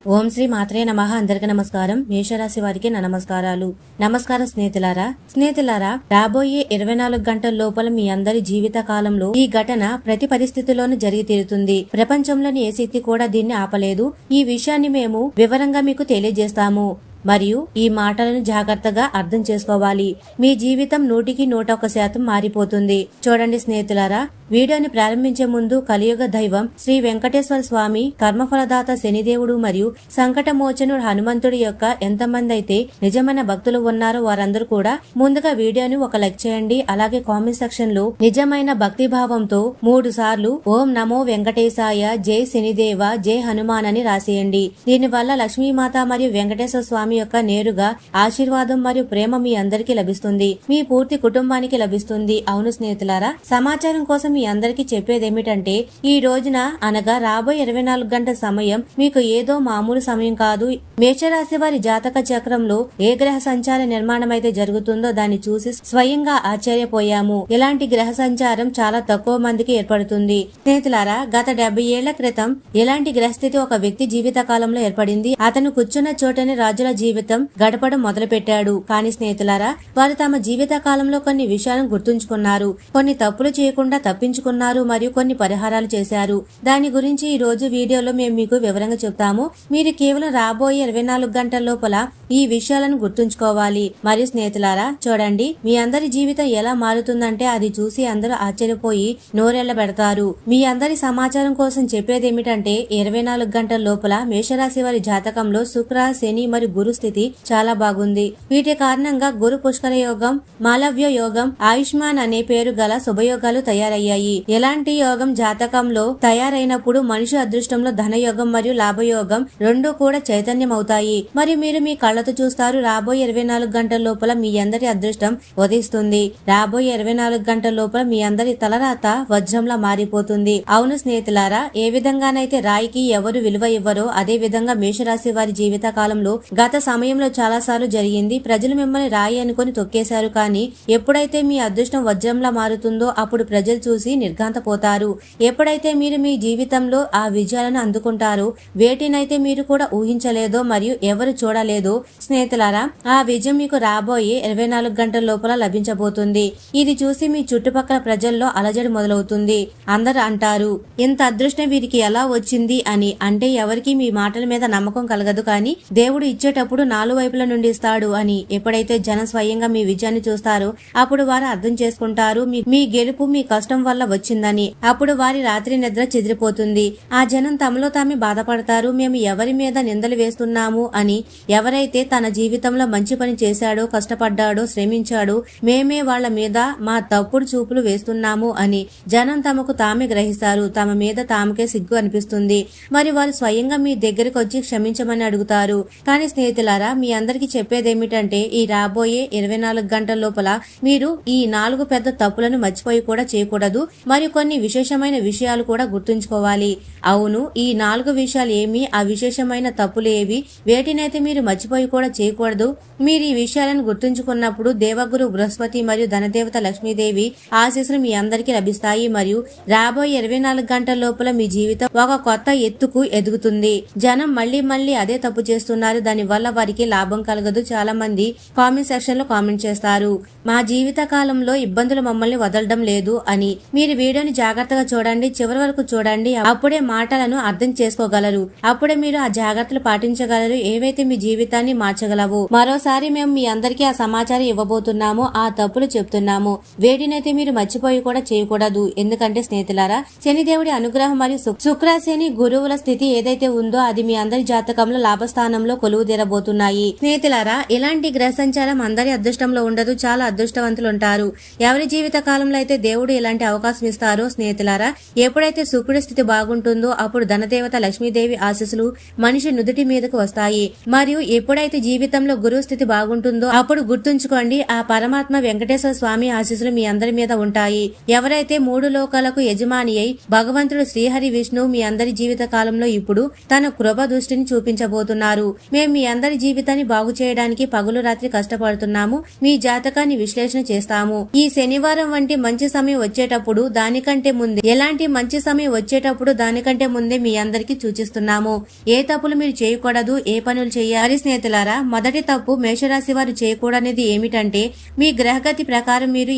ఓం శ్రీ మాత్రే నమః. అందరికీ నమస్కారం. మేషరాశి వారికి నా నమస్కారాలు. నమస్కారం స్నేహితులారా, రాబోయే 24 గంటల లోపల మీ అందరి జీవిత కాలంలో ఈ ఘటన ప్రతి పరిస్థితిలోనూ జరిగి తీరుతుంది. ప్రపంచంలోని ఏ శక్తి కూడా దీన్ని ఆపలేదు. ఈ విషయాన్ని మేము వివరంగా మీకు తెలియజేస్తాము. మరియు ఈ మాటలను జాగ్రత్తగా అర్థం చేసుకోవాలి. మీ జీవితం 100% మారిపోతుంది. చూడండి స్నేహితులారా, వీడియోని ప్రారంభించే ముందు కలియుగ దైవం శ్రీ వెంకటేశ్వర స్వామి, కర్మఫలదాత శనిదేవుడు మరియు సంకటమోచనుడు హనుమంతుడి యొక్క ఎంతమంది అయితే నిజమైన భక్తులు ఉన్నారో వారందరూ కూడా ముందుగా వీడియోని ఒక లైక్ చేయండి. అలాగే కామెంట్ సెక్షన్ లో నిజమైన భక్తి భావంతో 3 సార్లు ఓం నమో వెంకటేశాయ, జై శనిదేవ, జై హనుమాన్ అని రాసేయండి. దీనివల్ల లక్ష్మీమాత మరియు వెంకటేశ్వర స్వామి యొక్క నేరుగా ఆశీర్వాదం మరియు ప్రేమ మీ అందరికీ లభిస్తుంది. మీ పూర్తి కుటుంబానికి లభిస్తుంది. అవును స్నేహితులారా, సమాచారం కోసం మీ అందరికీ చెప్పేదేమిటంటే, ఈ రోజున అనగా రాబోయే 24 గంటల సమయం మీకు ఏదో మామూలు సమయం కాదు. మేషరాశి వారి జాతక చక్రంలో ఏ గ్రహ సంచార నిర్మాణం అయితే జరుగుతుందో దాన్ని చూసి స్వయంగా ఆశ్చర్యపోయాము. ఇలాంటి గ్రహ సంచారం చాలా తక్కువ మందికి ఏర్పడుతుంది. స్నేహితులారా, గత 70 ఏళ్ల క్రితం ఇలాంటి గ్రహస్థితి ఒక వ్యక్తి జీవిత కాలంలో ఏర్పడింది. అతను కూర్చున్న చోటని రాజుల జీవితం గడపడం మొదలు పెట్టాడు. కానీ స్నేహితులారా, వారు తమ జీవిత కాలంలో కొన్ని విషయాలను గుర్తుంచుకున్నారు, కొన్ని తప్పులు చేయకుండా తప్పించుకున్నారు మరియు కొన్ని పరిహారాలు చేశారు. దాని గురించి ఈ రోజు వీడియోలో మేము మీకు వివరంగా చెప్తాము. మీరు కేవలం రాబోయే 24 గంటల లోపల ఈ విషయాలను గుర్తుంచుకోవాలి. మరియు స్నేహితులారా, చూడండి, మీ అందరి జీవితం ఎలా మారుతుందంటే అది చూసి అందరూ ఆశ్చర్యపోయి నోరెళ్ల పెడతారు. మీ అందరి సమాచారం కోసం చెప్పేదేమిటంటే, 24 గంటల లోపల మేషరాశి వారి జాతకంలో శుక్ర, శని మరియు గురు స్థితి చాలా బాగుంది. వీటి కారణంగా గురు పుష్కర యోగం, మాలవ్య యోగం, ఆయుష్మాన్ అనే పేరు గల శుభయోగాలు తయారయ్యాయి. ఎలాంటి యోగం జాతకంలో తయారైనప్పుడు మనిషి అదృష్టంలో ధనయోగం మరియు లాభయోగం రెండూ కూడా చైతన్యం అవుతాయి. మరియు మీరు మీ కళ్ళతో చూస్తారు. రాబోయే 24 గంటల లోపల మీ అందరి అదృష్టం ఉదయిస్తుంది. రాబోయే 24 గంటల లోపల మీ అందరి తలరాత వజ్రంలా మారిపోతుంది. అవును స్నేహితులారా, ఏ విధంగానైతే రాయికి ఎవరు విలువ ఇవ్వరో అదే విధంగా మేషరాశి వారి జీవిత కాలంలో గత సమయంలో చాలా సార్లు జరిగింది. ప్రజలు మిమ్మల్ని రాయి అనుకుని తొక్కేశారు. కానీ ఎప్పుడైతే మీ అదృష్టం వజ్రంలా మారుతుందో అప్పుడు ప్రజలు చూసి నిర్ఘాంతపోతారు. ఎప్పుడైతే మీరు మీ జీవితంలో ఆ విజయాలను అందుకుంటారో, వేటినైతే మీరు కూడా ఊహించలేదో మరియు ఎవరు చూడలేదో స్నేహితులారా, ఆ విజయం మీకు రాబోయే 24 గంటల లోపల లభించబోతుంది. ఇది చూసి మీ చుట్టుపక్కల ప్రజల్లో అలజడి మొదలవుతుంది. అందరూ అంటారు, ఇంత అదృష్టం వీరికి ఎలా వచ్చింది అని. అంటే ఎవరికి మీ మాటల మీద నమ్మకం కలగదు, కానీ దేవుడు ఇచ్చేటప్పుడు 4 వైపుల నుండి ఇస్తాడు అని. ఎప్పుడైతే జనం స్వయంగా మీ విజయాన్ని చూస్తారో అప్పుడు వారు అర్థం చేసుకుంటారు మీ గెలుపు మీ కష్టం వల్ల వచ్చిందని. అప్పుడు వారి రాత్రి నిద్ర చెదిరిపోతుంది. ఆ జనం తమలో తామే బాధపడతారు, మేము ఎవరి మీద నిందలు వేస్తున్నాము అని. ఎవరైతే తన జీవితంలో మంచి పని చేశాడో, కష్టపడ్డాడో, శ్రమించాడో, మేమే వాళ్ల మీద మా తప్పుడు చూపులు వేస్తున్నాము అని జనం తమకు తామే గ్రహిస్తారు. తమ మీద తామకే సిగ్గు అనిపిస్తుంది. మరి వారు స్వయంగా మీ దగ్గరకు వచ్చి క్షమించమని అడుగుతారు. కానీ స్నేహితులారా, మీ అందరికి చెప్పేదేమిటంటే, ఈ రాబోయే 24 గంటల లోపల మీరు ఈ 4 పెద్ద తప్పులను మర్చిపోయి కూడా చేయకూడదు. మరియు కొన్ని విశేషమైన విషయాలు కూడా గుర్తుంచుకోవాలి. అవును, ఈ 4 విషయాలు ఏమి, ఆ విశేషమైన తప్పులు ఏవి, వేటినైతే మీరు మర్చిపోయి కూడా చేయకూడదు. మీరు ఈ విషయాలను గుర్తుంచుకున్నప్పుడు దేవగురు బృహస్పతి మరియు ధనదేవత లక్ష్మీదేవి ఆశీస్సులు మీ అందరికీ లభిస్తాయి. మరియు రాబోయే 24 గంటల లోపల మీ జీవితం ఒక కొత్త ఎత్తుకు ఎదుగుతుంది. జనం మళ్లీ అదే తప్పు చేస్తున్నారు, దాని వల్ల వారికి లాభం కలగదు. చాలా మంది కామెంట్ సెక్షన్ లో కామెంట్ చేస్తారు, మా జీవిత కాలంలో ఇబ్బందులు మమ్మల్ని వదలడం లేదు అని. మీరు వీడియోని జాగ్రత్తగా చూడండి, చివరి వరకు చూడండి. అప్పుడే మాటలను అర్థం చేసుకోగలరు. అప్పుడే మీరు ఆ జాగ్రత్తలు పాటించగలరు, ఏవైతే మీ జీవితాన్ని మార్చగలవు. మరోసారి మేము మీ అందరికీ ఆ సమాచారం ఇవ్వబోతున్నాము. ఆ తప్పులు చెప్తున్నాము, వేటినైతే మీరు మర్చిపోయి కూడా చేయకూడదు. ఎందుకంటే స్నేహితులారా, శనిదేవుడి అనుగ్రహం మరియు శుక్ర, శని, గురువుల స్థితి ఏదైతే ఉందో అది మీ అందరి జాతకంలో లాభస్థానంలో కొలువు తీరబోతున్నాయి. స్నేహితులారా, ఇలాంటి గ్రహ సంచారం అందరి అదృష్టంలో ఉండదు. చాలా అదృష్టవంతులు ఉంటారు. ఎవరి జీవిత కాలంలో అయితే దేవుడు ఇలాంటి అవకాశం ఇస్తారో స్నేహితులారా, ఎప్పుడైతే శుక్రుడి స్థితి బాగుంటుందో అప్పుడు ధనదేవత లక్ష్మీదేవి ఆశీస్సులు మనిషి నుదుటి మీదకు వస్తాయి. మరియు ఎప్పుడైతే జీవితంలో గురువు స్థితి బాగుంటుందో అప్పుడు గుర్తుంచుకోండి, ఆ పరమాత్మ వెంకటేశ్వర స్వామి ఆశీస్సులు మీ అందరి మీద ఉంటాయి. ఎవరైతే 3 లోకాలకు యజమాని అయి భగవంతుడు శ్రీహరి విష్ణువు మీ అందరి జీవిత కాలంలో ఇప్పుడు తన కృప దృష్టిని చూపించబోతున్నారు. మేము మీ అందరి జీవితాన్ని బాగు చేయడానికి పగలు రాత్రి కష్టపడుతున్నాము. మీ జాతకాన్ని విశ్లేషణ చేస్తాము. ఈ శనివారం వంటి మంచి సమయం వచ్చేటప్పుడు వచ్చినప్పుడు దానికంటే ముందే, ఎలాంటి మంచి సమయం వచ్చేటప్పుడు దానికంటే ముందే మీ అందరికీ సూచిస్తున్నాము. ఏ తప్పులు మీరు చేయకూడదు, ఏ పనులు చేయాలి. స్నేహితులారా, మొదటి తప్పు మేషరాశి వారు చేయకూడనిది ఏమిటంటే మీ గ్రహగతి ప్రకారం మీరు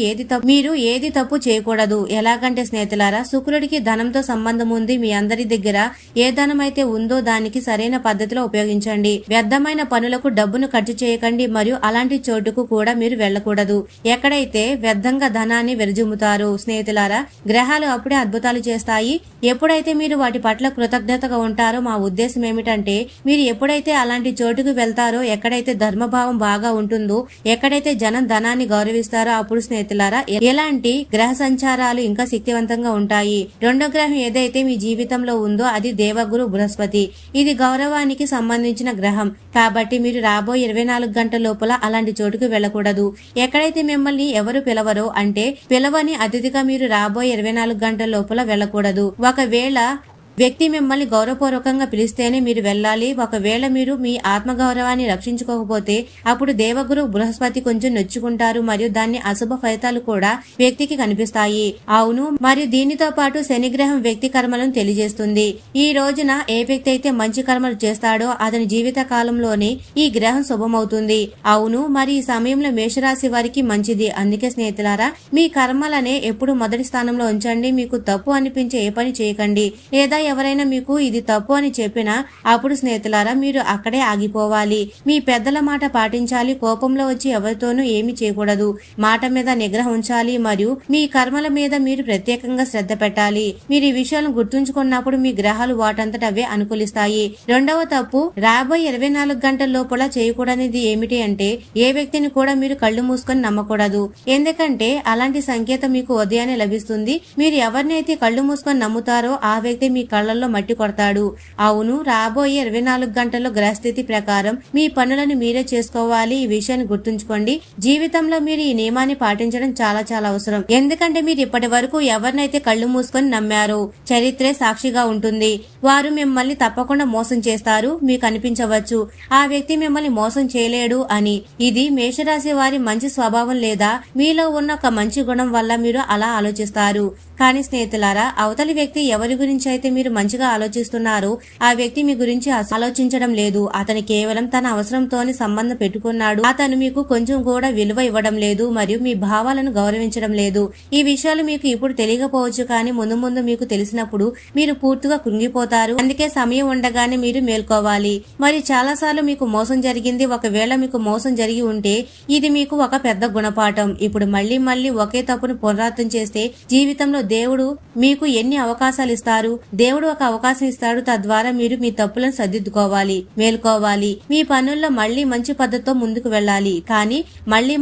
ఏది తప్పు చేయకూడదు. ఎలాగంటే స్నేహితులారా, శుక్రుడికి ధనంతో సంబంధం ఉంది. మీ అందరి దగ్గర ఏ ధనం అయితే ఉందో దానికి సరైన పద్ధతిలో ఉపయోగించండి. వ్యర్థమైన పనులకు డబ్బును ఖర్చు చేయకండి మరియు అలాంటి చోటుకు కూడా మీరు వెళ్ళకూడదు ఎక్కడైతే వ్యర్థంగా ధనాన్ని వెరజుమ్ముతారు. స్నేహితులారా, గ్రహాలు అప్పుడే అద్భుతాలు చేస్తాయి ఎప్పుడైతే మీరు వాటి పట్ల కృతజ్ఞతగా ఉంటారో. మా ఉద్దేశం ఏమిటంటే మీరు ఎప్పుడైతే అలాంటి చోటుకు వెళ్తారో, ఎక్కడైతే ధర్మభావం బాగా ఉంటుందో, ఎక్కడైతే జనం ధనాన్ని గౌరవిస్తారో అప్పుడు స్నేహితులారా ఎలాంటి గ్రహ సంచారాలు ఇంకా శక్తివంతంగా ఉంటాయి. రెండో గ్రహం ఏదైతే మీ జీవితంలో ఉందో అది దేవగురు బృహస్పతి. ఇది గౌరవానికి సంబంధించిన గ్రహం. కాబట్టి మీరు రాబోయే 24 గంటల లోపల అలాంటి చోటుకు వెళ్ళకూడదు. ఎక్కడైతే మిమ్మల్ని ఎవరు పిలవరో, అంటే పిలవని అతిథిగా మీరు రాబోయే 24 గంటల లోపల వెళ్ళకూడదు. ఒకవేళ వ్యక్తి మిమ్మల్ని గౌరవపూర్వకంగా పిలిస్తేనే మీరు వెళ్ళాలి. ఒకవేళ మీరు మీ ఆత్మగౌరవాన్ని రక్షించుకోకపోతే అప్పుడు దేవగురు బృహస్పతి కొంచెం నొచ్చుకుంటారు మరియు దాన్ని అశుభ ఫలితాలు కూడా వ్యక్తికి కనిపిస్తాయి. అవును, మరియు దీనితో పాటు శనిగ్రహం వ్యక్తి కర్మలను తెలియజేస్తుంది. ఈ రోజున ఏ వ్యక్తి అయితే మంచి కర్మలు చేస్తాడో అతని జీవిత కాలంలోనే ఈ గ్రహం శుభమవుతుంది. అవును, మరి ఈ సమయంలో మేషరాశి వారికి మంచిది. అందుకే స్నేహితులారా, మీ కర్మలనే ఎప్పుడు మొదటి స్థానంలో ఉంచండి. మీకు తప్పు అనిపించే ఏ పని చేయకండి. లేదా ఎవరైనా మీకు ఇది తప్పు అని చెప్పినా అప్పుడు స్నేహితులారా మీరు అక్కడే ఆగిపోవాలి. మీ పెద్దల మాట పాటించాలి. కోపంలో వచ్చి ఎవరితోనూ ఏమీ చేయకూడదు. మాట మీద నిగ్రహం ఉంచాలి మరియు మీ కర్మల మీద మీరు ప్రత్యేకంగా శ్రద్ధ పెట్టాలి. మీరు ఈ విషయాలను గుర్తుంచుకున్నప్పుడు మీ గ్రహాలు వాటంతట అవే అనుకూలిస్తాయి. రెండవ తప్పు, రాబోయే 24 గంటల లోపల చేయకూడనిది ఏమిటి అంటే ఏ వ్యక్తిని కూడా మీరు కళ్ళు మూసుకొని నమ్మకూడదు. ఎందుకంటే అలాంటి సంకేతం మీకు ఉదయాన్నే లభిస్తుంది. మీరు ఎవరినైతే కళ్ళు మూసుకొని నమ్ముతారో ఆ వ్యక్తి మీ కళ్లలో మట్టి కొడతాడు. అవును, రాబోయే 24 గంటల్లో గ్రహస్థితి ప్రకారం మీ పనులను మీరే చేసుకోవాలి. ఈ విషయాన్ని గుర్తుంచుకోండి. జీవితంలో మీరు ఈ నియమాన్ని పాటించడం చాలా చాలా అవసరం. ఎందుకంటే మీరు ఇప్పటి వరకు ఎవరినైతే కళ్ళు మూసుకొని నమ్మారో చరిత్రే సాక్షిగా ఉంటుంది. వారు మిమ్మల్ని తప్పకుండా మోసం చేస్తారు. మీకు అనిపించవచ్చు ఆ వ్యక్తి మిమ్మల్ని మోసం చేయలేడు అని. ఇది మేషరాశి వారి మంచి స్వభావం లేదా మీలో ఉన్న ఒక మంచి గుణం వల్ల మీరు అలా ఆలోచిస్తారు. కానీ స్నేహితులారా, అవతలి వ్యక్తి ఎవరి గురించి అయితే మీరు మంచిగా ఆలోచిస్తున్నారో ఆ వ్యక్తి మీ గురించి ఆలోచించడం లేదు. అతను కేవలం తన అవసరంతోనే సంబంధం పెట్టుకున్నాడు. అతను మీకు కొంచెం కూడా విలువ ఇవ్వడం లేదు మరియు మీ భావాలను గౌరవించడం లేదు. ఈ విషయాలు మీకు ఇప్పుడు తెలియకపోవచ్చు, కానీ ముందు ముందు మీకు తెలిసినప్పుడు మీరు పూర్తిగా కృంగిపోతారు. అందుకే సమయం ఉండగానే మీరు మేల్కోవాలి. మరి చాలా సార్లు మీకు మోసం జరిగింది. ఒకవేళ మీకు మోసం జరిగి ఉంటే ఇది మీకు ఒక పెద్ద గుణపాఠం. ఇప్పుడు మళ్లీ ఒకే తప్పును పునరావృతం చేస్తే జీవితంలో దేవుడు మీకు ఎన్ని అవకాశాలు ఇస్తారు. దేవుడు ఒక అవకాశం ఇస్తాడు. తద్వారా మీరు మీ తప్పులను సర్దిద్దుకోవాలి, మేల్కోవాలి. మీ పనుల్లో మళ్లీ మంచి పద్ధతితో ముందుకు వెళ్ళాలి. కానీ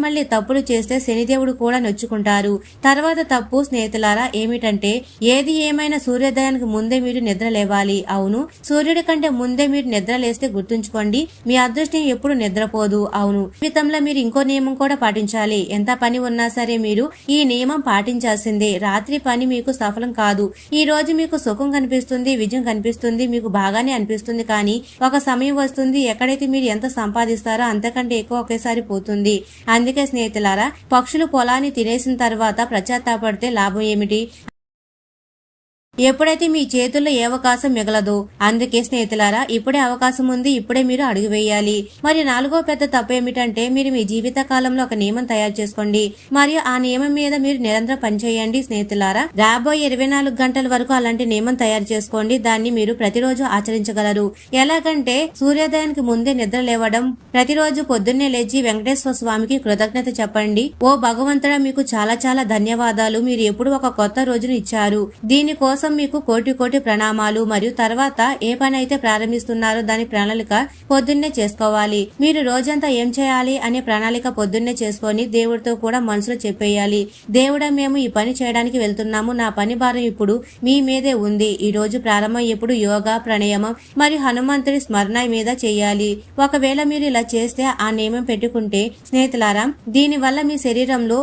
మళ్లీ తప్పులు చేస్తే శనిదేవుడు కూడా నొచ్చుకుంటారు. తర్వాత తప్పు స్నేహితులారా ఏమిటంటే ఏది ఏమైనా సూర్యోదయానికి ముందే మీరు నిద్ర లేవాలి. అవును, సూర్యుడి కంటే ముందే మీరు నిద్ర లేస్తే గుర్తుంచుకోండి మీ అదృష్టం ఎప్పుడు నిద్రపోదు. అవును, జీవితంలో మీరు ఇంకో నియమం కూడా పాటించాలి. ఎంత పని ఉన్నా సరే మీరు ఈ నియమం పాటించాల్సిందే. రాత్రి పని మీకు సఫలం కాదు. ఈ రోజు మీకు సుఖం కనిపిస్తుంది, విజయం కనిపిస్తుంది, మీకు బాగానే అనిపిస్తుంది. కానీ ఒక సమయం వస్తుంది ఎక్కడైతే మీరు ఎంత సంపాదిస్తారో అంతకంటే ఎక్కువ ఒకేసారి పోతుంది. అందుకే స్నేహితులారా, పక్షులు పొలాన్ని తినేసిన తర్వాత పశ్చాత్తాపడితే లాభం ఏమిటి? ఎప్పుడైతే మీ చేతుల్లో ఏ అవకాశం మిగలదో. అందుకే స్నేహితులారా, ఇప్పుడే అవకాశం ఉంది, ఇప్పుడే మీరు అడుగు వేయాలి. మరి నాలుగో పెద్ద తప్పు ఏమిటంటే మీరు మీ జీవిత కాలంలో ఒక నియమం తయారు చేసుకోండి మరియు ఆ నియమం మీద మీరు నిరంతరం పనిచేయండి. స్నేహితులారా, రాబోయే 24 గంటల వరకు అలాంటి నియమం తయారు చేసుకోండి. దాన్ని మీరు ప్రతిరోజు ఆచరించగలరు. ఎలాగంటే సూర్యోదయానికి ముందే నిద్ర లేవడం, ప్రతిరోజు పొద్దున్నే లేచి వెంకటేశ్వర స్వామికి కృతజ్ఞత చెప్పండి. ఓ భగవంతుడా, మీకు చాలా చాలా ధన్యవాదాలు. మీరు ఎప్పుడు ఒక కొత్త రోజును ఇచ్చారు. దీనికోసం మీకు కోటి ప్రణామాలు. మరియు తర్వాత ఏ పని అయితే ప్రారంభిస్తున్నారో దాని ప్రణాళిక పొద్దున్నే చేసుకోవాలి. మీరు రోజంతా ఏం చేయాలి అనే ప్రణాళిక పొద్దున్నే చేసుకొని దేవుడితో కూడా మనసులో చెప్పేయాలి. దేవుడా, మేము ఈ పని చేయడానికి వెళ్తున్నాము. నా పని భారం ఇప్పుడు మీ మీదే ఉంది. ఈ రోజు ప్రారంభం ఎప్పుడు యోగా, ప్రాణాయామం మరియు హనుమంతుడి స్మరణ మీద చేయాలి. ఒకవేళ మీరు ఇలా చేస్తే, ఆ నియమం పెట్టుకుంటే స్నేహితులారా, దీని వల్ల మీ శరీరంలో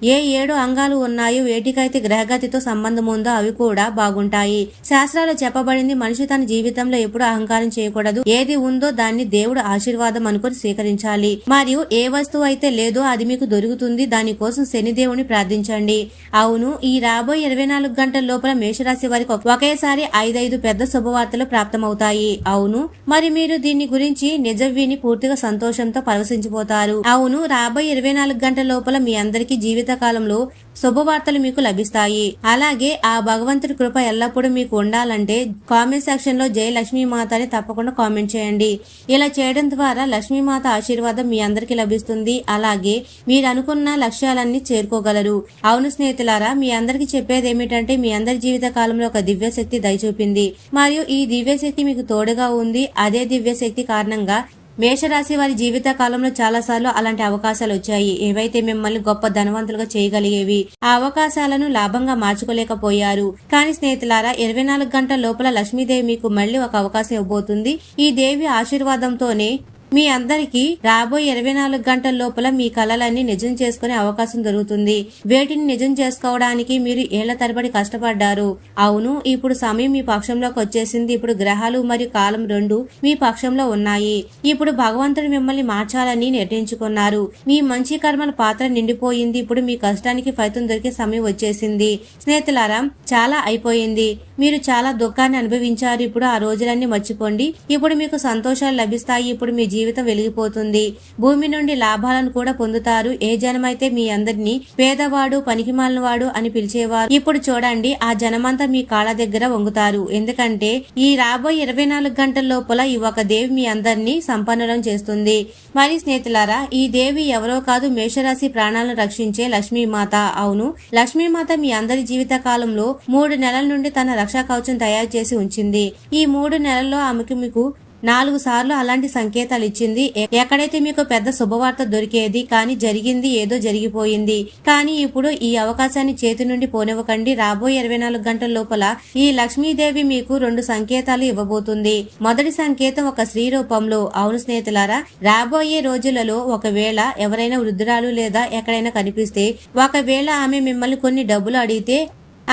ఏ 7 అంగాలు ఉన్నాయో వేటికైతే గ్రహగతితో సంబంధం ఉందో అవి కూడా బాగుంటాయి. శాస్త్రాలు చెప్పబడింది మనిషి తన జీవితంలో ఎప్పుడు అహంకారం చేయకూడదు. ఏది ఉందో దాన్ని దేవుడు ఆశీర్వాదం అనుకుని స్వీకరించాలి. మరియు ఏ వస్తువు అయితే లేదో అది మీకు దొరుకుతుంది. దానికోసం శనిదేవుని ప్రార్థించండి. అవును, ఈ రాబోయే 24 గంటల లోపల మేషరాశి వారికి ఒకేసారి 5 పెద్ద శుభవార్తలు ప్రాప్తమవుతాయి. అవును, మరి మీరు దీని గురించి నిజం విని పూర్తిగా సంతోషంతో పరవశించిపోతారు. అవును, రాబోయే 24 గంటల లోపల మీ అందరికీ జీవిత కాలంలో శుభవార్తలు మీకు లభిస్తాయి. అలాగే ఆ భగవంతుడి కృప ఎల్లప్పుడూ మీకు ఉండాలంటే కామెంట్ సెక్షన్ లో జై లక్ష్మీమాత అని తప్పకుండా కామెంట్ చేయండి. ఇలా చేయడం ద్వారా లక్ష్మీమాత ఆశీర్వాదం మీ అందరికి లభిస్తుంది. అలాగే మీరు అనుకున్న లక్ష్యాలన్నీ చేరుకోగలరు. అవును స్నేహితులారా, మీ అందరికి చెప్పేది ఏమిటంటే మీ అందరి జీవిత కాలంలో ఒక దివ్యశక్తి దయచూపింది మరియు ఈ దివ్యశక్తి మీకు తోడుగా ఉంది. అదే దివ్యశక్తి కారణంగా మేషరాశి వారి జీవిత కాలంలో చాలా సార్లు అలాంటి అవకాశాలు వచ్చాయి. ఏవైతే మిమ్మల్ని గొప్ప ధనవంతులుగా చేయగలిగేవి. ఆ అవకాశాలను లాభంగా మార్చుకోలేకపోయారు. కానీ స్నేహితులారా, 24 గంటల లోపల లక్ష్మీదేవి మీకు మళ్ళీ ఒక అవకాశం ఇవ్వబోతుంది. ఈ దేవి ఆశీర్వాదంతోనే మీ అందరికీ రాబోయే 24 గంటల లోపల మీ కలలన్నీ నిజం చేసుకునే అవకాశం దొరుకుతుంది. వేటిని నిజం చేసుకోవడానికి మీరు ఏళ్ల తరబడి కష్టపడ్డారు. అవును, ఇప్పుడు సమయం మీ పక్షంలోకి వచ్చేసింది. ఇప్పుడు గ్రహాలు మరియు కాలం రెండు మీ పక్షంలో ఉన్నాయి. ఇప్పుడు భగవంతుడు మిమ్మల్ని మార్చాలని నిర్ణయించుకున్నారు. మీ మంచి కర్మల పాత్ర నిండిపోయింది. ఇప్పుడు మీ కష్టానికి ఫలితం దొరికే సమయం వచ్చేసింది. స్నేహితులారా, చాలా అయిపోయింది. మీరు చాలా దుఃఖాన్ని అనుభవించారు. ఇప్పుడు ఆ రోజులన్నీ మర్చిపోండి. ఇప్పుడు మీకు సంతోషాలు లభిస్తాయి. ఇప్పుడు మీ జీవితం వెలిగిపోతుంది. భూమి నుండి లాభాలను కూడా పొందుతారు. ఏ జనమైతే మీ అందరినీ పేదవాడు, పనికిమాలినవాడు అని పిలిచేవారు, ఇప్పుడు చూడండి ఆ జనమంతా మీ కాళ్ళ దగ్గర వంగుతారు. ఎందుకంటే ఈ రాబోయే 24 గంటల లోపల ఈ ఒక దేవి మీ అందరినీ సంపన్నులం చేస్తుంది. మరి స్నేహితులారా, ఈ దేవి ఎవరో కాదు, మేషరాశి ప్రాణాలను రక్షించే లక్ష్మీమాత. అవును, లక్ష్మీమాత మీ అందరి జీవిత కాలంలో 3 నెలల నుండి తన రక్షా కవచం తయారు చేసి ఉంచింది. ఈ 3 నెలల్లో ఆమెకు మీకు 4 సార్లు అలాంటి సంకేతాలు ఇచ్చింది. ఎక్కడైతే మీకు పెద్ద శుభవార్త దొరికేది, కానీ జరిగింది ఏదో జరిగిపోయింది. కానీ ఇప్పుడు ఈ అవకాశాన్ని చేతి నుండి పోనివ్వకండి. రాబోయే 24 గంటల లోపల ఈ లక్ష్మీదేవి మీకు 2 సంకేతాలు ఇవ్వబోతుంది. మొదటి సంకేతం ఒక స్త్రీ రూపంలో. అవును స్నేహితులారా, రాబోయే రోజులలో ఒకవేళ ఎవరైనా వృద్ధురాలు లేదా ఎక్కడైనా కనిపిస్తే, ఒకవేళ ఆమె మిమ్మల్ని కొన్ని డబ్బులు అడిగితే,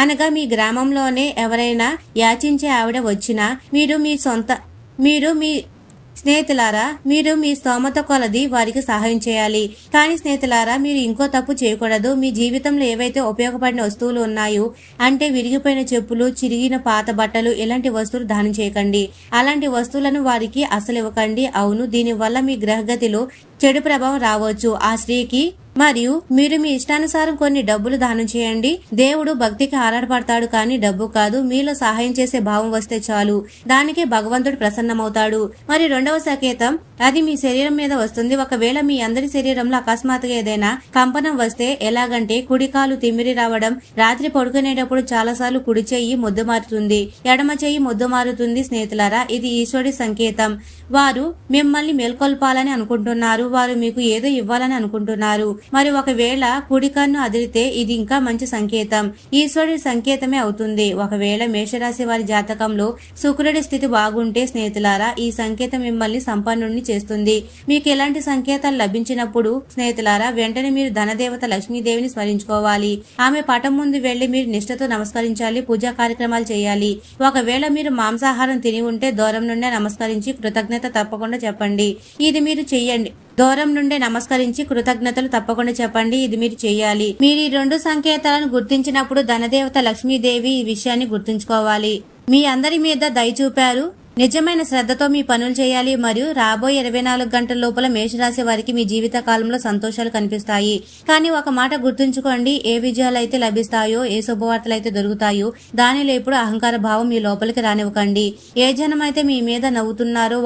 అనగా మీ గ్రామంలోనే ఎవరైనా యాచించే ఆవిడ వచ్చినా మీరు మీ స్నేహితులారా, మీరు మీ స్తోమత కొలది వారికి సహాయం చేయాలి. కానీ స్నేహితులారా, మీరు ఇంకో తప్పు చేయకూడదు. మీ జీవితంలో ఏవైతే ఉపయోగపడిన వస్తువులు ఉన్నాయో, అంటే విరిగిపోయిన చెప్పులు, చిరిగిన పాత బట్టలు, ఇలాంటి వస్తువులు దానం చేయకండి. అలాంటి వస్తువులను వారికి అసలు ఇవ్వకండి. అవును, దీనివల్ల మీ గ్రహగతిలో చెడు ప్రభావం రావచ్చు ఆ స్త్రీకి. మరియు మీరు మీ ఇష్టానుసారం కొన్ని డబ్బులు దానం చేయండి. దేవుడు భక్తికి ఆరాటపడతాడు, కానీ డబ్బు కాదు. మీలో సహాయం చేసే భావం వస్తే చాలు, దానికే భగవంతుడు ప్రసన్నమవుతాడు. మరి రెండవ సంకేతం, అది మీ శరీరం మీద వస్తుంది. ఒకవేళ మీ అందరి శరీరంలో అకస్మాత్తుగా ఏదైనా కంపనం వస్తే, ఎలాగంటే కుడికాలు తిమ్మిరి రావడం, రాత్రి పడుకునేటప్పుడు చాలా సార్లు కుడి చెయ్యి మొద్దు మారుతుంది, ఎడమ చెయ్యి మొద్దు మారుతుంది. స్నేహితులారా, ఇది ఈశ్వరుడి సంకేతం. వారు మిమ్మల్ని మేల్కొల్పాలని అనుకుంటున్నారు. వారు మీకు ఏదో ఇవ్వాలని అనుకుంటున్నారు. మరి ఒకవేళ కుడి కన్ను అదిరితే ఇది ఇంకా మంచి సంకేతం, ఈశ్వరుడి సంకేతమే అవుతుంది. ఒకవేళ మేషరాశి వారి జాతకంలో శుక్రుడి స్థితి బాగుంటే స్నేహితులారా, ఈ సంకేతం మిమ్మల్ని సంపన్నుడిని చేస్తుంది. మీకు ఎలాంటి సంకేతాలు లభించినప్పుడు స్నేహితులారా, వెంటనే మీరు ధనదేవత లక్ష్మీదేవిని స్మరించుకోవాలి. ఆమె పటం ముందు వెళ్లి మీరు నిష్ఠతో నమస్కరించాలి, పూజా కార్యక్రమాలు చేయాలి. ఒకవేళ మీరు మాంసాహారం తిని ఉంటే దూరం నుండే నమస్కరించి కృతజ్ఞత తప్పకుండా చెప్పండి. ఇది మీరు చెయ్యండి. దూరం నుండే నమస్కరించి కృతజ్ఞతలు తప్పకుండా చెప్పండి. ఇది మీరు చేయాలి. మీరు ఈ 2 సంకేతాలను గుర్తించినప్పుడు ధనదేవత లక్ష్మీదేవి ఈ విషయాన్ని గుర్తుంచుకోవాలి. మీ అందరి మీద దయ చూపారు. నిజమైన శ్రద్ధతో మీ పనులు చేయాలి. మరియు రాబోయే 24 గంటల లోపల మేషరాశి వారికి మీ జీవిత కాలంలో సంతోషాలు కనిపిస్తాయి. కానీ ఒక మాట గుర్తుంచుకోండి, ఏ విజయాలు అయితే లభిస్తాయో, ఏ శుభవార్తలు అయితే దొరుకుతాయో, దానిలో ఎప్పుడు అహంకార భావం మీ లోపలికి రానివ్వకండి. ఏ జనం అయితే మీ మీద నవ్వుతున్నారో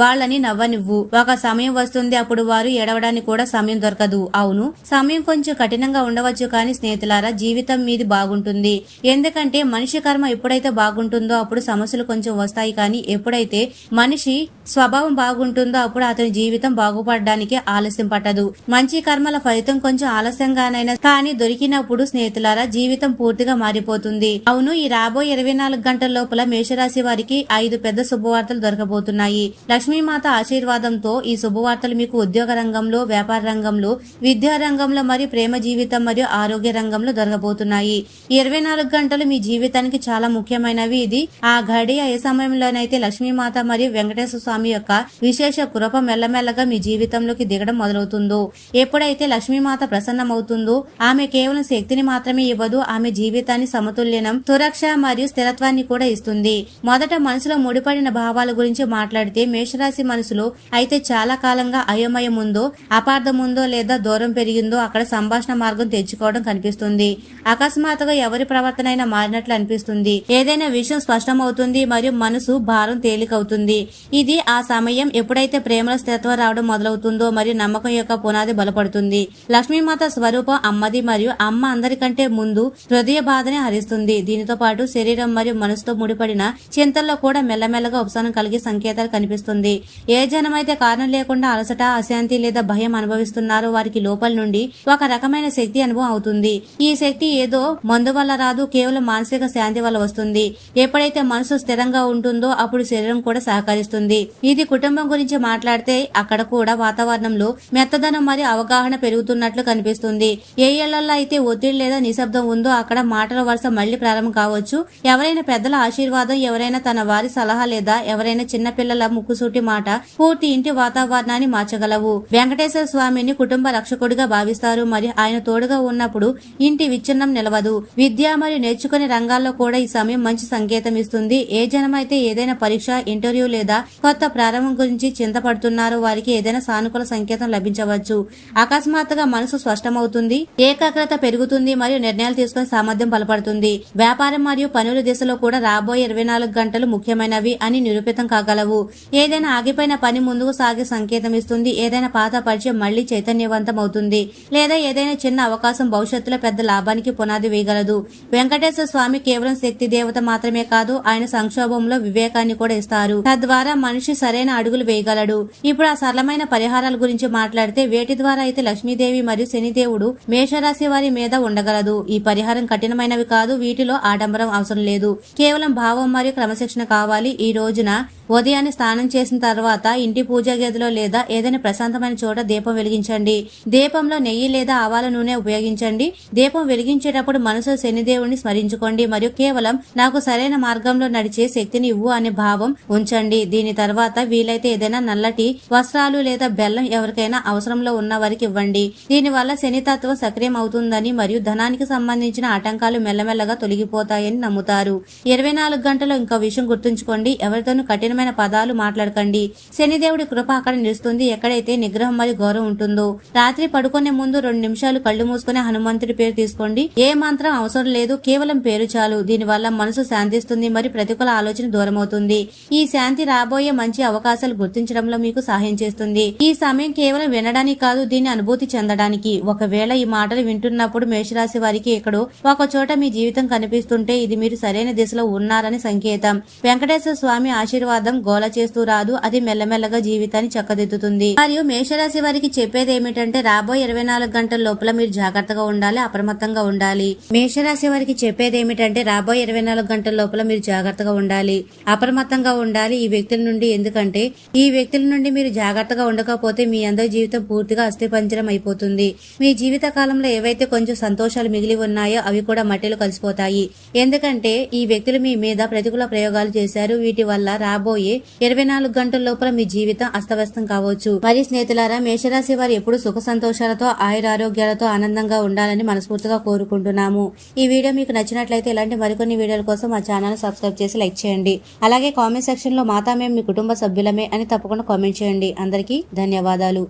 వాళ్ళని నవ్వనివ్వు. ఒక సమయం వస్తుంది, అప్పుడు వారు ఏడవడానికి కూడా సమయం దొరకదు. అవును, సమయం కొంచెం కఠినంగా ఉండవచ్చు, కానీ స్నేహితులారా, జీవితం మీది బాగుంటుంది. ఎందుకంటే మనిషి కర్మ ఎప్పుడైతే బాగుంటుందో అప్పుడు సమస్యలు కొంచెం వస్తాయి. కానీ ఎప్పుడైతే మనిషి స్వభావం బాగుంటుందో అప్పుడు అతని జీవితం బాగుపడడానికి ఆలస్యం పట్టదు. మంచి కర్మల ఫలితం కొంచెం ఆలస్యంగానైనా కానీ దొరికినప్పుడు స్నేహితులారా జీవితం పూర్తిగా మారిపోతుంది. అవును, ఈ రాబోయే 24 గంటల లోపల మేషరాశి వారికి 5 పెద్ద శుభవార్తలు దొరకబోతున్నాయి. లక్ష్మీమాత ఆశీర్వాదంతో ఈ శుభవార్తలు మీకు ఉద్యోగ రంగంలో, వ్యాపార రంగంలో, విద్యా రంగంలో మరియు ప్రేమ జీవితం మరియు ఆరోగ్య రంగంలో దొరకబోతున్నాయి. ఈ 24 గంటలు మీ జీవితానికి చాలా ముఖ్యమైనవి. ఇది ఆ గడియ ఏ సమయంలోనైతే లక్ష్మీమాత మరియు వెంకటేశ్వర స్వామి యొక్క విశేష కృప మెల్లమెల్లగా మీ జీవితంలోకి దిగడం మొదలవుతుందో, ఎప్పుడైతే లక్ష్మీమాత ప్రసన్నమవుతుందో ఆమె కేవలం శక్తిని మాత్రమే ఇవ్వదు, ఆమె జీవితాన్ని సమతుల్యనం, సురక్ష మరియు స్థిరత్వాన్ని కూడా ఇస్తుంది. మొదట మనసులో ముడిపడిన భావాల గురించి మాట్లాడితే మేషరాశి మనసులో అయితే చాలా కాలంగా అయోమయం ఉందో, అపార్థం ఉందో లేదా దూరం పెరిగిందో అక్కడ సంభాషణ మార్గం తెచ్చుకోవడం కనిపిస్తుంది. అకస్మాత్తుగా ఎవరి ప్రవర్తన అయినా మారినట్లు అనిపిస్తుంది. ఏదైనా విషయం స్పష్టమవుతుంది మరియు మనసు భారం తేలికవుతుంది. ఇది ఆ సమయం ఎప్పుడైతే ప్రేమల స్థిరత్వం రావడం మొదలవుతుందో మరియు నమ్మకం యొక్క పునాది బలపడుతుంది. లక్ష్మీమాత స్వరూపం అమ్మది మరియు అమ్మ అందరికంటే ముందు హృదయ బాధని హరిస్తుంది. దీనితో పాటు శరీరం మరియు మనసుతో ముడిపడిన చింతల్లో కూడా మెల్లమెల్లగా ఉపశమనం కలిగే సంకేతాలు కనిపిస్తుంది. ఏ జనమైతే కారణం లేకుండా అలసట, అశాంతి లేదా భయం అనుభవిస్తున్నారో వారికి లోపల నుండి ఒక రకమైన శక్తి అనుభవం అవుతుంది. ఈ శక్తి ఏదో మందు వల్ల రాదు, కేవలం మానసిక శాంతి వల్ల వస్తుంది. ఎప్పుడైతే మనసు స్థిరంగా ఉంటుందో అప్పుడు శరీరం కూడా సహకరిస్తుంది. ఇది కుటుంబం గురించి మాట్లాడితే అక్కడ కూడా వాతావరణంలో మెత్తదనం మరియు అవగాహన పెరుగుతున్నట్లు కనిపిస్తుంది. ఏ ఏళ్లలో అయితే ఒత్తిడి లేదా నిశ్శబ్దం ఉందో అక్కడ మాటల వరుస మళ్లీ ప్రారంభం కావచ్చు. ఎవరైనా పెద్దల ఆశీర్వాదం, ఎవరైనా తన వారి సలహా లేదా ఎవరైనా చిన్నపిల్లల ముక్కుసూటి మాట పూర్తి ఇంటి వాతావరణాన్ని మార్చగలవు. వెంకటేశ్వర స్వామిని కుటుంబ రక్షకుడిగా భావిస్తారు మరియు ఆయన తోడుగా ఉన్నప్పుడు ఇంటి విచ్ఛిన్నం నిలవదు. విద్య మరియు నేర్చుకునే రంగాల్లో కూడా ఈ సమయం మంచి సంకేతం ఇస్తుంది. ఏ జనమైతే ఏదైనా పరీక్ష, ఇంటర్వ్యూ లేదా కొత్త ప్రారంభం గురించి చింతపడుతున్నారో వారికి ఏదైనా సానుకూల సంకేతం లభించవచ్చు. అకస్మాత్తుగా మనసు స్పష్టమవుతుంది, ఏకాగ్రత పెరుగుతుంది మరియు నిర్ణయాలు తీసుకునే సామర్థ్యం బలపడుతుంది. వ్యాపారం మరియు పనుల దిశలో కూడా రాబోయే 24 గంటలు ముఖ్యమైనవి అని నిరూపితం కాగలవు. ఏదైనా ఆగిపోయిన పని ముందుకు సాగే సంకేతం ఇస్తుంది. ఏదైనా పాత పరిచయం మళ్లీ చైతన్యవంతం అవుతుంది లేదా ఏదైనా చిన్న అవకాశం భవిష్యత్తులో పెద్ద లాభానికి పునాది వేయగలదు. వెంకటేశ్వర స్వామి కేవలం శక్తి దేవత మాత్రమే కాదు, ఆయన సంక్షోభంలో వివేకాన్ని కూడా ఇస్తారు. తద్వారా మనిషి సరైన అడుగులు వేయగలడు. ఇప్పుడు ఆ సరళమైన పరిహారాల గురించి మాట్లాడితే వేటి ద్వారా అయితే లక్ష్మీదేవి మరియు శనిదేవుడు మేషరాశి వారి మీద ఉండగలదు. ఈ పరిహారం కఠినమైనవి కాదు, వీటిలో ఆడంబరం అవసరం లేదు, కేవలం భావం మరియు క్రమశిక్షణ కావాలి. ఈ రోజున ఉదయాన్నే స్నానం చేసిన తర్వాత ఇంటి పూజా గదిలో లేదా ఏదైనా ప్రశాంతమైన చోట దీపం వెలిగించండి. దీపంలో నెయ్యి లేదా ఆవాల నూనె ఉపయోగించండి. దీపం వెలిగించేటప్పుడు మనసు శనిదేవుడిని స్మరించుకోండి మరియు కేవలం నాకు సరైన మార్గంలో నడిచే శక్తిని ఇవ్వు అనే భావం ఉంచండి. దీని తర్వాత వీలైతే ఏదైనా నల్లటి వస్త్రాలు లేదా బెల్లం ఎవరికైనా అవసరంలో ఉన్న వారికి ఇవ్వండి. దీనివల్ల శనితత్వం సక్రియం అవుతుందని మరియు ధనానికి సంబంధించిన ఆటంకాలు మెల్లమెల్లగా తొలగిపోతాయని నమ్ముతారు. 24 గంటల్లో ఇంకో విషయం గుర్తుంచుకోండి, ఎవరితోనూ కఠినమైన పదాలు మాట్లాడకండి. శనిదేవుడి కృప అక్కడ నిలుస్తుంది ఎక్కడైతే నిగ్రహం మరియు గౌరవం ఉంటుందో. రాత్రి పడుకునే ముందు 2 నిమిషాలు కళ్ళు మూసుకుని హనుమంతుడి పేరు తీసుకోండి. ఏ మంత్రం అవసరం లేదు, కేవలం పేరు చాలు. దీనివల్ల మనసు శాంతిస్తుంది మరియు ప్రతికూల ఆలోచన దూరం అవుతుంది. ఈ శాంతి రాబోయే మంచి అవకాశాలు గుర్తించడంలో మీకు సహాయం చేస్తుంది. ఈ సమయం కేవలం వినడానికి కాదు, దీన్ని అనుభూతి చెందడానికి. ఒకవేళ ఈ మాటలు వింటున్నప్పుడు మేషరాశి వారికి ఎక్కడో ఒక చోట మీ జీవితం కనిపిస్తుంటే ఇది మీరు సరైన దిశలో ఉన్నారని సంకేతం. వెంకటేశ్వర స్వామి ఆశీర్వాదం గోల చేస్తూ రాదు, అది మెల్లమెల్లగా జీవితాన్ని చక్కదిద్దుతుంది. మరియు మేషరాశి వారికి చెప్పేది ఏమిటంటే రాబోయే 24 గంటల లోపల మీరు జాగ్రత్తగా ఉండాలి, అప్రమత్తంగా ఉండాలి. మేషరాశి వారికి చెప్పేది ఏమిటంటే రాబోయే 24 గంటల లోపల మీరు జాగ్రత్తగా ఉండాలి, అప్రమత్తంగా ఉండాలి ఈ వ్యక్తుల నుండి. ఎందుకంటే ఈ వ్యక్తుల నుండి మీరు జాగ్రత్తగా ఉండకపోతే మీ అందరి జీవితం పూర్తిగా అస్థిపంజరం అయిపోతుంది. మీ జీవిత కాలంలో ఏవైతే కొంచెం సంతోషాలు మిగిలి ఉన్నాయో అవి కూడా మట్టిలో కలిసిపోతాయి. ఎందుకంటే ఈ వ్యక్తులు మీ మీద ప్రతికూల ప్రయోగాలు చేశారు. వీటి వల్ల రాబోయే 24 గంటల లోపల మీ జీవితం అస్తవ్యస్తం కావచ్చు. మరి స్నేహితులారా, మేషరాశి వారు ఎప్పుడు సుఖ సంతోషాలతో ఆయురారోగ్యాలతో ఆనందంగా ఉండాలని మనస్ఫూర్తిగా కోరుకుంటున్నాము. ఈ వీడియో మీకు నచ్చినట్లయితే ఇలాంటి మరికొన్ని వీడియోల కోసం మా ఛానల్ సబ్స్క్రైబ్ చేసి లైక్ చేయండి. అలాగే కామెంట్ సెక్షన్ లో మాతా మేము మీ కుటుంబ సభ్యులమే అని తప్పకుండా కామెంట్ చేయండి. అందరికీ ధన్యవాదాలు.